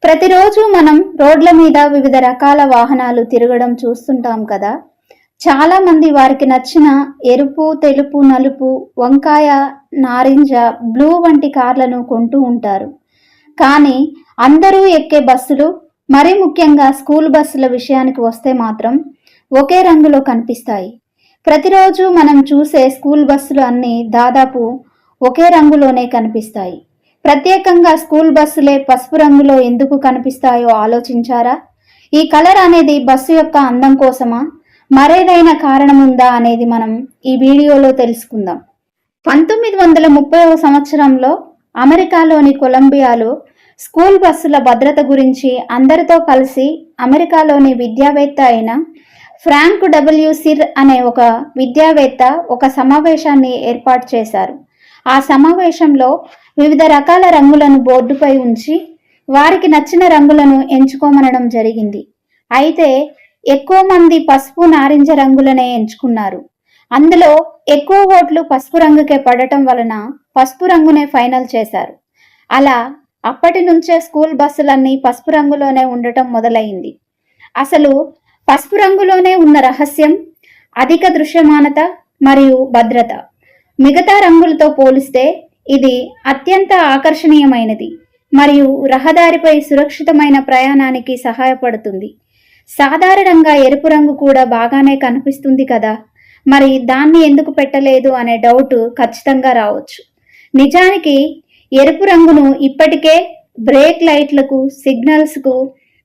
ప్రతిరోజు మనం రోడ్ల మీద వివిధ రకాల వాహనాలు తిరగడం చూస్తుంటాం కదా. చాలా మంది వారికి నచ్చిన ఎరుపు, తెలుపు, నలుపు, వంకాయ, నారింజ, బ్లూ వంటి కార్లను కొంటూ ఉంటారు. కానీ అందరూ ఎక్కే బస్సులు, మరీ ముఖ్యంగా స్కూల్ బస్సుల విషయానికి వస్తే మాత్రం ఒకే రంగులో కనిపిస్తాయి. ప్రతిరోజు మనం చూసే స్కూల్ బస్సులు అన్నీ దాదాపు ఒకే రంగులోనే కనిపిస్తాయి. ప్రత్యేకంగా స్కూల్ బస్సులే పసుపు రంగులో ఎందుకు కనిపిస్తాయో ఆలోచించారా? ఈ కలర్ అనేది బస్సు యొక్క అందం కోసమా, మరేదైనా కారణం ఉందా అనేది మనం ఈ వీడియోలో తెలుసుకుందాం. 1930వ సంవత్సరంలో అమెరికాలోని కొలంబియాలో స్కూల్ బస్సుల భద్రత గురించి అందరితో కలిసి అమెరికాలోని విద్యావేత్త అయిన ఫ్రాంక్ డబ్ల్యూ సిర్ అనే ఒక విద్యావేత్త ఒక సమావేశాన్ని ఏర్పాటు చేశారు. ఆ సమావేశంలో వివిధ రకాల రంగులను బోర్డుపై ఉంచి వారికి నచ్చిన రంగులను ఎంచుకోమనడం జరిగింది. అయితే ఎక్కువ మంది పసుపు, నారింజ రంగులనే ఎంచుకున్నారు. అందులో ఎక్కువ ఓట్లు పసుపు రంగుకే పడటం వలన పసుపు రంగునే ఫైనల్ చేశారు. అలా అప్పటి నుంచే స్కూల్ బస్సులన్నీ పసుపు రంగులోనే ఉండటం మొదలైంది. అసలు పసుపు రంగులోనే ఉన్న రహస్యం అధిక దృశ్యమానత మరియు భద్రత. మిగతా రంగులతో పోలిస్తే ఇది అత్యంత ఆకర్షణీయమైనది మరియు రహదారిపై సురక్షితమైన ప్రయాణానికి సహాయపడుతుంది. సాధారణంగా ఎరుపు రంగు కూడా బాగానే కనిపిస్తుంది కదా, మరి దాన్ని ఎందుకు పెట్టలేదు అనే డౌట్ ఖచ్చితంగా రావచ్చు. నిజానికి ఎరుపు రంగును ఇప్పటికే బ్రేక్ లైట్లకు, సిగ్నల్స్కు,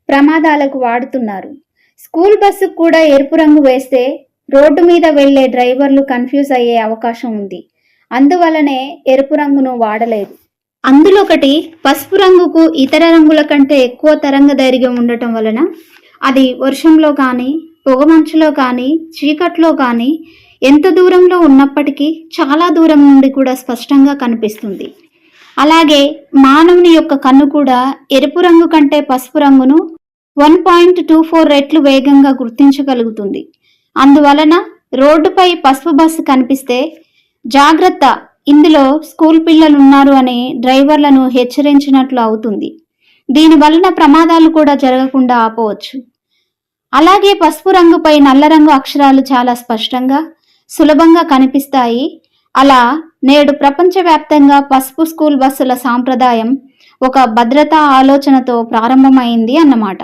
ప్రమాదాలకు వాడుతున్నారు. స్కూల్ బస్సుకు కూడా ఎరుపు రంగు వేస్తే రోడ్డు మీద వెళ్లే డ్రైవర్లు కన్ఫ్యూజ్ అయ్యే అవకాశం ఉంది. అందువలనే ఎరుపు రంగును వాడలేదు. అందులోకటి పసుపు రంగుకు ఇతర రంగుల కంటే ఎక్కువ తరంగ దైర్ఘ్యం ఉండటం వలన అది వర్షంలో కానీ, పొగమంచులో కానీ, చీకట్లో కానీ ఎంత దూరంలో ఉన్నప్పటికీ చాలా దూరం నుండి కూడా స్పష్టంగా కనిపిస్తుంది. అలాగే మానవుని యొక్క కన్ను కూడా ఎరుపు రంగు కంటే పసుపు రంగును 1.24 రెట్లు వేగంగా గుర్తించగలుగుతుంది. అందువలన రోడ్డుపై పసుపు బస్సు కనిపిస్తే జాగ్రత్త, ఇందులో స్కూల్ పిల్లలు ఉన్నారు అని డ్రైవర్లను హెచ్చరించినట్లు అవుతుంది. దీని వలన ప్రమాదాలు కూడా జరగకుండా ఆపవచ్చు. అలాగే పసుపు రంగుపై నల్ల రంగు అక్షరాలు చాలా స్పష్టంగా, సులభంగా కనిపిస్తాయి. అలా నేడు ప్రపంచవ్యాప్తంగా పసుపు స్కూల్ బస్సుల సాంప్రదాయం ఒక భద్రతా ఆలోచనతో ప్రారంభమైంది అన్నమాట.